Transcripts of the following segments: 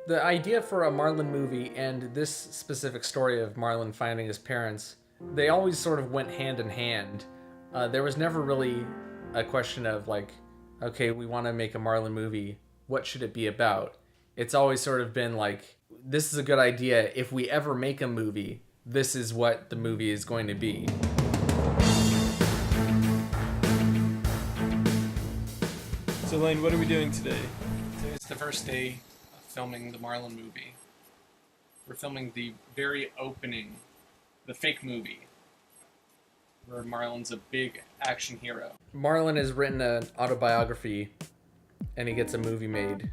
The idea for a Marlin movie and this specific story of Marlin finding his parents, they always sort of went hand in hand. There was never really a question of like, okay, we want to make a Marlin movie. What should it be about? It's always sort of been like, this is a good idea. If we ever make a movie, this is what the movie is going to be. So Lane, what are we doing today? It's the first day of filming the Marlin movie. We're filming the very opening, the fake movie, where Marlin's a big action hero. Marlin has written an autobiography, and he gets a movie made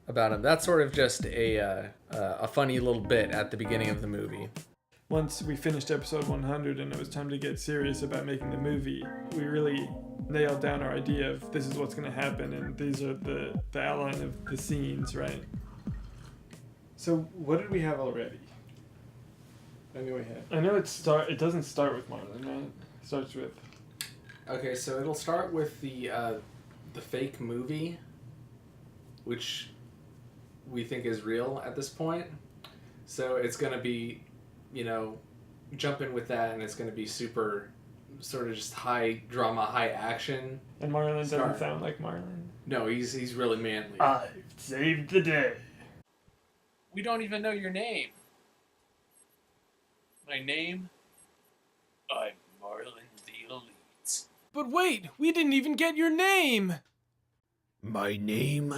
about him. That's sort of just a funny little bit at the beginning of the movie. Once we finished episode 100 and it was time to get serious about making the movie, we really nailed down our idea of this is what's going to happen and these are the outline of the scenes, right? So what did we have already? I know it doesn't start with Marlin, right? It starts with... Okay, so it'll start with the fake movie, which we think is real at this point. So it's going to be, jump in with that, and it's going to be super sort of just high drama, high action. And Marlin doesn't sound like Marlin. No, he's really manly. I've saved the day. We don't even know your name. My name? I'm Marlin the Elite. But wait, we didn't even get your name! My name?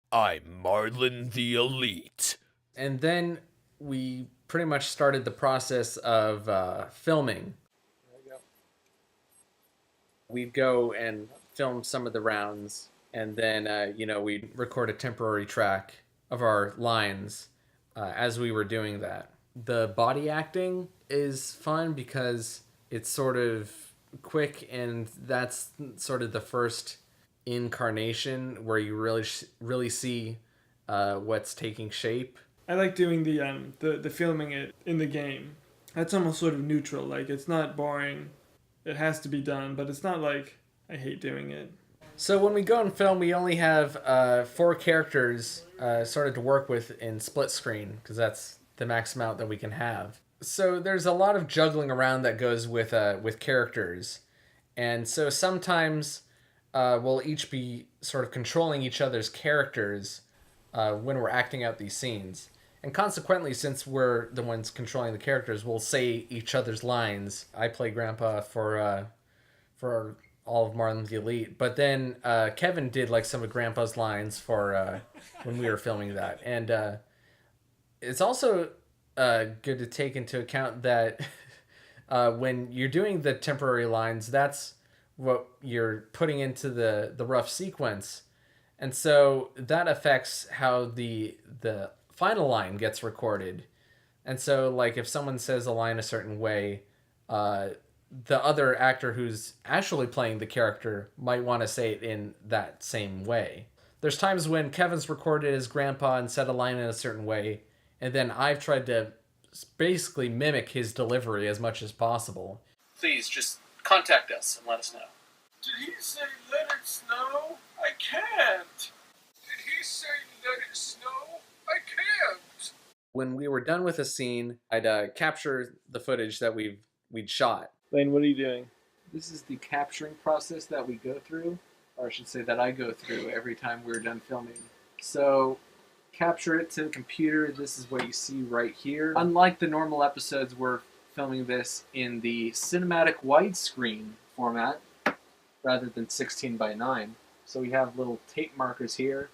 I'm Marlin the Elite. And then we pretty much started the process of filming. There we go. We'd go and film some of the rounds, and then, we'd record a temporary track of our lines as we were doing that. The body acting is fun because it's sort of quick, and that's sort of the first incarnation where you really see what's taking shape. I like doing the filming it in the game. That's almost sort of neutral. Like, it's not boring. It has to be done, but it's not like I hate doing it. So when we go and film, we only have 4 characters sort of to work with in split screen, because that's the max amount that we can have. So there's a lot of juggling around that goes with characters. And so sometimes we'll each be sort of controlling each other's characters when we're acting out these scenes. And consequently, since we're the ones controlling the characters, we'll say each other's lines. I play Grandpa for all of Marlin the Elite, but then Kevin did like some of Grandpa's lines for when we were filming that. And it's also good to take into account that when you're doing the temporary lines, that's what you're putting into the rough sequence. And so that affects how the final line gets recorded. And so, like, if someone says a line a certain way, the other actor who's actually playing the character might want to say it in that same way. There's times when Kevin's recorded as Grandpa and said a line in a certain way, and then I've tried to basically mimic his delivery as much as possible. Please, just contact us and let us know. Did he say let it snow? I can't! Did he say let it snow? I can't! When we were done with a scene, I'd capture the footage that we'd shot. Lane, what are you doing? This is the capturing process that we go through, or I should say that I go through every time we're done filming. So, capture it to the computer. This is what you see right here. Unlike the normal episodes, we're filming this in the cinematic widescreen format rather than 16:9. So we have little tape markers here.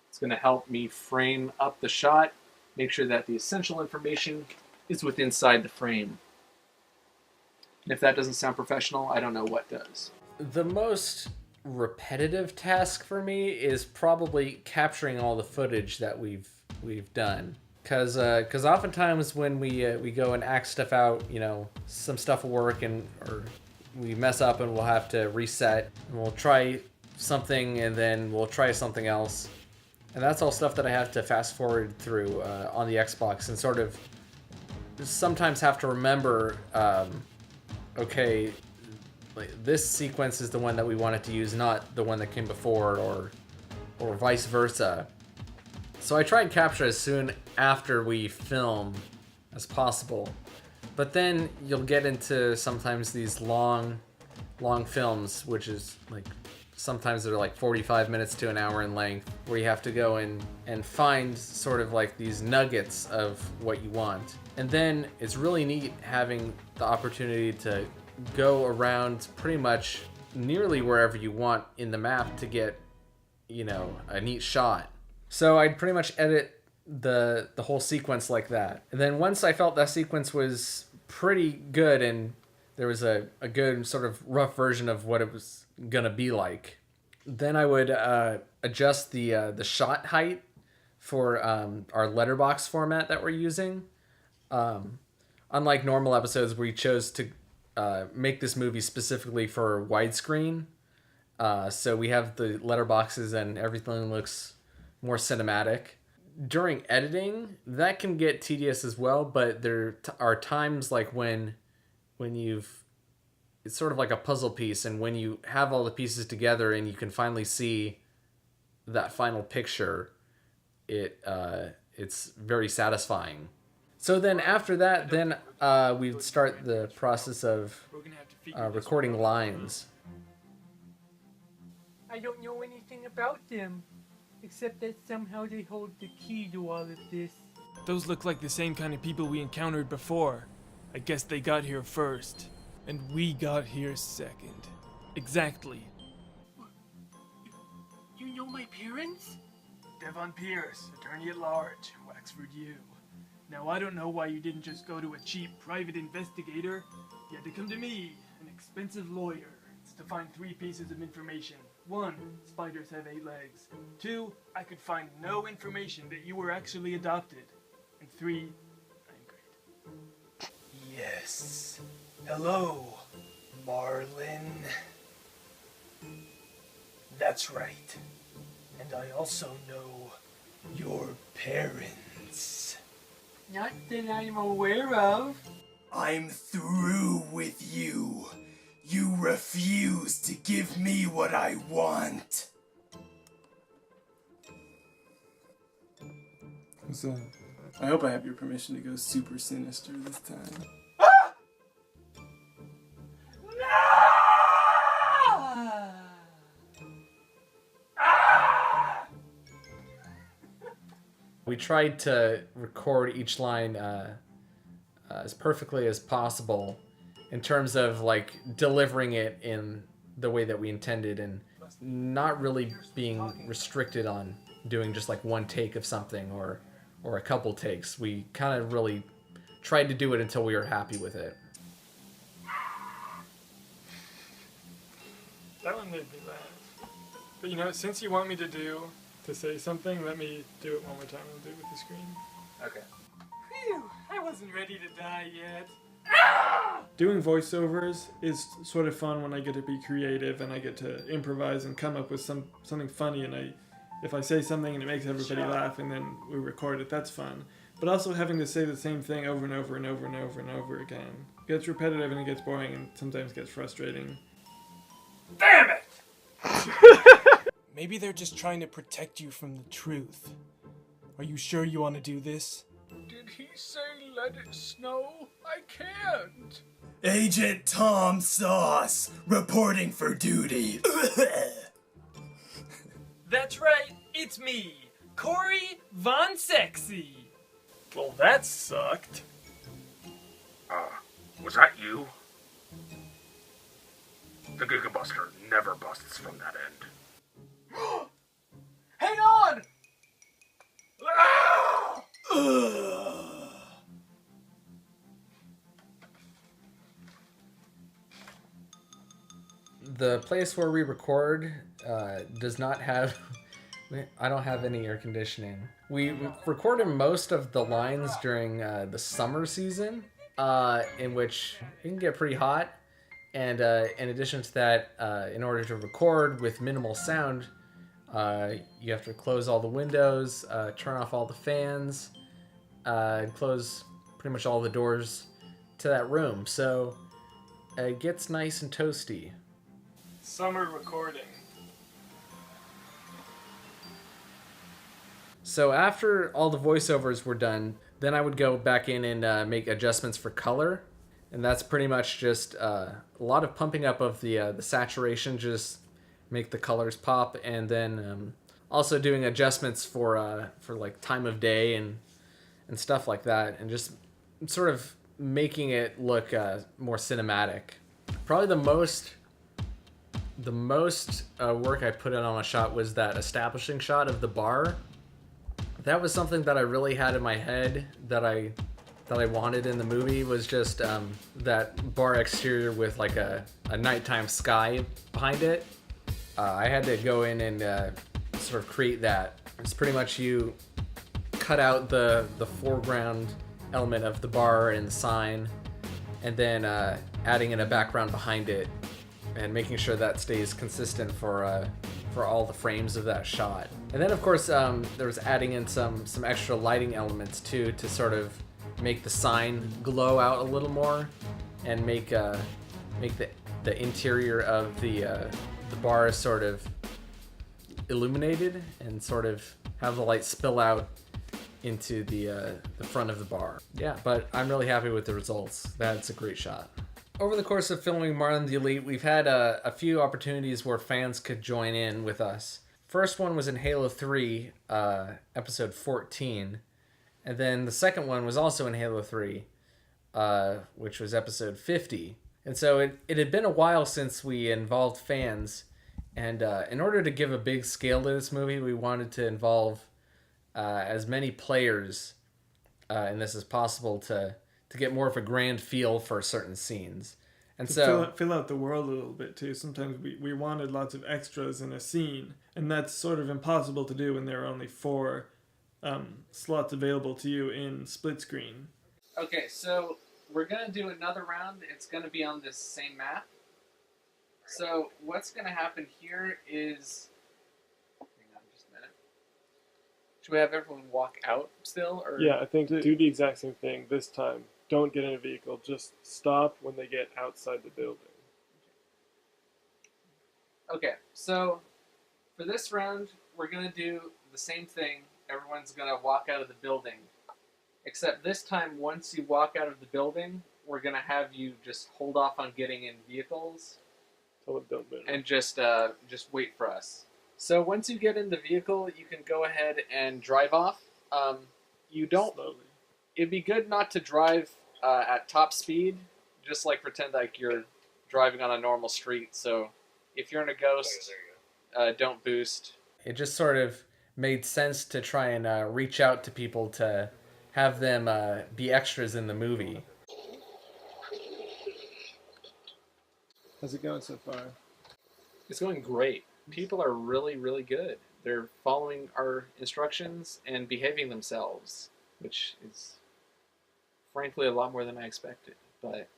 It's going to help me frame up the shot, make sure that the essential information is within inside the frame. And if that doesn't sound professional, I don't know what does. The most repetitive task for me is probably capturing all the footage that we've done. Because oftentimes when we go and act stuff out, some stuff will work or we mess up and we'll have to reset. And we'll try something and then we'll try something else. And that's all stuff that I have to fast forward through on the Xbox and sort of sometimes have to remember, okay, like, this sequence is the one that we wanted to use, not the one that came before, or vice versa. So I try and capture as soon after we film as possible. But then you'll get into sometimes these long films, which is like, sometimes they're like 45 minutes to an hour in length, where you have to go in and find sort of like these nuggets of what you want. And then it's really neat having the opportunity to go around pretty much nearly wherever you want in the map to get, you know, a neat shot. So I'd pretty much edit the whole sequence like that. And then once I felt that sequence was pretty good and there was a good sort of rough version of what it was gonna be like, then I would adjust the shot height for our letterbox format that we're using. Unlike normal episodes, we chose to make this movie specifically for widescreen. So we have the letterboxes and everything looks more cinematic. During editing, that can get tedious as well, but there are times like when it's sort of like a puzzle piece, and when you have all the pieces together and you can finally see that final picture, it's very satisfying. So then after that, then we'd start the process of recording lines. I don't know anything about them, except that somehow they hold the key to all of this. Those look like the same kind of people we encountered before. I guess they got here first. And we got here second. Exactly. You know my parents? Devon Pierce, attorney at large, Wexford U. Now I don't know why you didn't just go to a cheap private investigator. You had to come to me, an expensive lawyer. It's to find 3 pieces of information. 1, spiders have 8 legs. 2, I could find no information that you were actually adopted. And 3, I'm great. Yes. Hello, Marlin. That's right. And I also know your parents. Not that I'm aware of. I'm through with you. You refuse to give me what I want. So, I hope I have your permission to go super sinister this time. We tried to record each line as perfectly as possible in terms of like delivering it in the way that we intended and not really being restricted on doing just like one take of something or a couple takes. We kind of really tried to do it until we were happy with it. That one made me laugh. But you know, since you want me to say something, let me do it one more time. I'll do it with the screen. Okay. Phew, I wasn't ready to die yet. Doing voiceovers is sort of fun when I get to be creative and I get to improvise and come up with something funny, and if I say something and it makes everybody laugh and then we record it, that's fun. But also having to say the same thing over and over and over and over and over again. It gets repetitive and it gets boring and sometimes gets frustrating. Damn it! Maybe they're just trying to protect you from the truth. Are you sure you want to do this? Did he say let it snow? I can't. Agent Tom Sauce, reporting for duty. That's right, it's me, Corey Von Sexy. Well, that sucked. Was that you? The Gigabuster never busts from that end. Hang on! The place where we record does not have... I don't have any air conditioning. We recorded most of the lines during the summer season, in which it can get pretty hot. And in addition to that, in order to record with minimal sound, you have to close all the windows, turn off all the fans, and close pretty much all the doors to that room. So it gets nice and toasty. Summer recording. So after all the voiceovers were done, then I would go back in and make adjustments for color. And that's pretty much just a lot of pumping up of the saturation, just make the colors pop, and then also doing adjustments for like time of day and stuff like that, and just sort of making it look more cinematic. Probably the most work I put in on a shot was that establishing shot of the bar. That was something that I really had in my head that I wanted in the movie, was just that bar exterior with like a nighttime sky behind it. I had to go in and sort of create that. It's pretty much you cut out the foreground element of the bar and the sign, and then adding in a background behind it and making sure that stays consistent for all the frames of that shot. And then of course there was adding in some extra lighting elements too, to sort of make the sign glow out a little more and make the interior of the bar sort of illuminated and sort of have the light spill out into the front of the bar. Yeah, but I'm really happy with the results. That's a great shot. Over the course of filming Marlin the Elite, we've had a few opportunities where fans could join in with us. First one was in Halo 3, episode 14. And then the second one was also in Halo 3, which was episode 50. And so it had been a while since we involved fans. And in order to give a big scale to this movie, we wanted to involve as many players in this as possible to get more of a grand feel for certain scenes. And so fill out the world a little bit too. Sometimes we wanted lots of extras in a scene, and that's sort of impossible to do when there are only 4 slots available to you in split screen. Okay, so we're going to do another round. It's going to be on this same map. So what's going to happen here is... Hang on just a minute. Should we have everyone walk out still? Or... Yeah, I think do the exact same thing this time. Don't get in a vehicle. Just stop when they get outside the building. Okay, so for this round, we're going to do the same thing. Everyone's going to walk out of the building. Except this time, once you walk out of the building, we're going to have you just hold off on getting in vehicles. Tell them don't move. And just wait for us. So once you get in the vehicle, you can go ahead and drive off. You don't... Slowly. It'd be good not to drive at top speed. Just like pretend like you're driving on a normal street. So if you're in a Ghost, don't boost. It just sort of made sense to try and reach out to people to have them be extras in the movie. How's it going so far? It's going great. People are really, really good. They're following our instructions and behaving themselves, which is frankly a lot more than I expected, but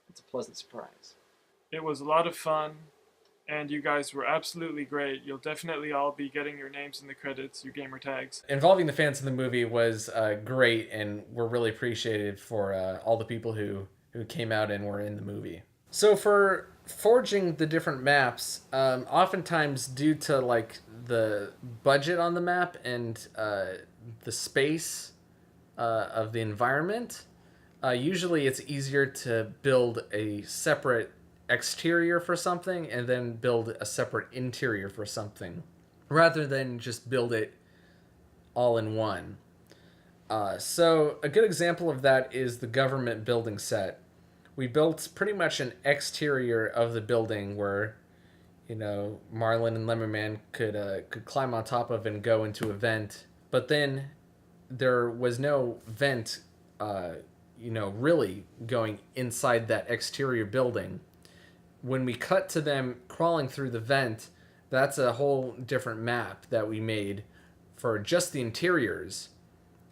it's a pleasant surprise. It was a lot of fun, and you guys were absolutely great. You'll definitely all be getting your names in the credits, your gamer tags. Involving the fans in the movie was great, and we're really appreciated for all the people who came out and were in the movie. So for forging the different maps, oftentimes due to like the budget on the map and the space of the environment, usually it's easier to build a separate exterior for something and then build a separate interior for something, rather than just build it all in one. So a good example of that is the government building set. We built pretty much an exterior of the building where, you know, Marlin and Lemon Man could climb on top of and go into a vent. But then there was no vent, really going inside that exterior building. When we cut to them crawling through the vent, that's a whole different map that we made for just the interiors.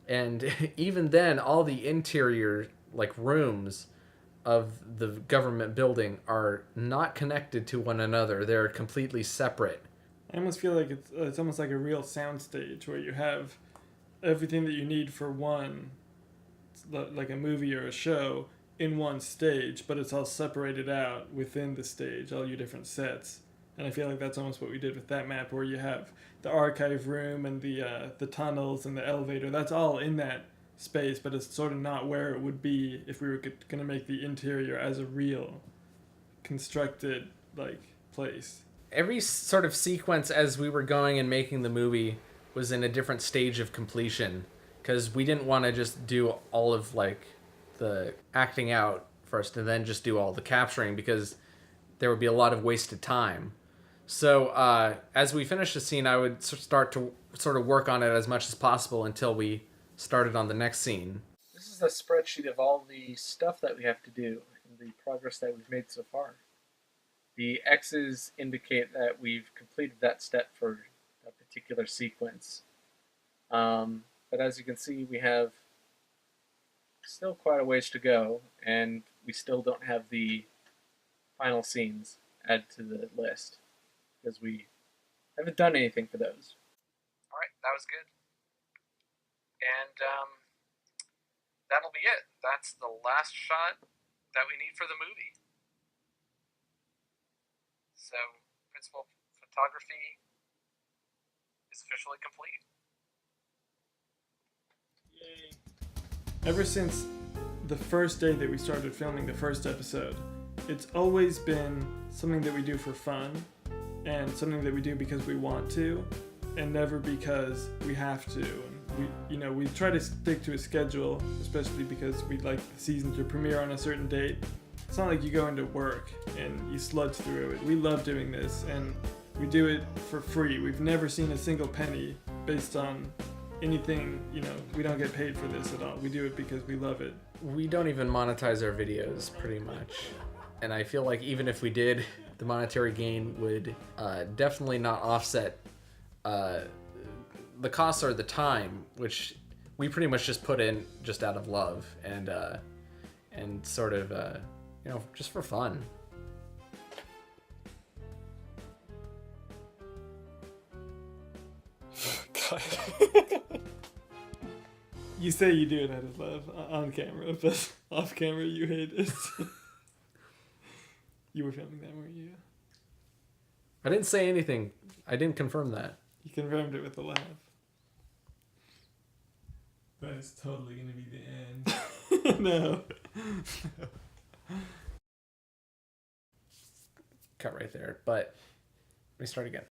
And even then, all the interior, like rooms of the government building are not connected to one another. They're completely separate. I almost feel like it's almost like a real soundstage where you have everything that you need for one, like a movie or a show, in one stage, but it's all separated out within the stage, all your different sets. And I feel like that's almost what we did with that map, where you have the archive room and the tunnels and the elevator. That's all in that space, but it's sort of not where it would be if we were going to make the interior as a real constructed like place. Every sort of sequence as we were going and making the movie was in a different stage of completion, because we didn't want to just do all of like the acting out first and then just do all the capturing, because there would be a lot of wasted time. So as we finished the scene, I would start to sort of work on it as much as possible until we started on the next scene. This is a spreadsheet of all the stuff that we have to do and the progress that we've made so far. The X's indicate that we've completed that step for a particular sequence. But as you can see, we have still quite a ways to go, and we still don't have the final scenes added to the list, because we haven't done anything for those. Alright, that was good. And that'll be it. That's the last shot that we need for the movie. So, principal photography is officially complete. Yay. Ever since the first day that we started filming the first episode, it's always been something that we do for fun and something that we do because we want to and never because we have to. And we try to stick to a schedule, especially because we'd like the season to premiere on a certain date. It's not like you go into work and you sludge through it. We love doing this, and we do it for free. We've never seen a single penny based on anything, we don't get paid for this at all. We do it because we love it. We don't even monetize our videos, pretty much. And I feel like even if we did, the monetary gain would definitely not offset the costs or the time, which we pretty much just put in just out of love and sort of, just for fun. God. You say you do it out of love on camera, but off camera you hate it. You were filming that, weren't you? I didn't say anything. I didn't confirm that. You confirmed it with a laugh. That's totally gonna be the end. No. Cut right there, but let me start again.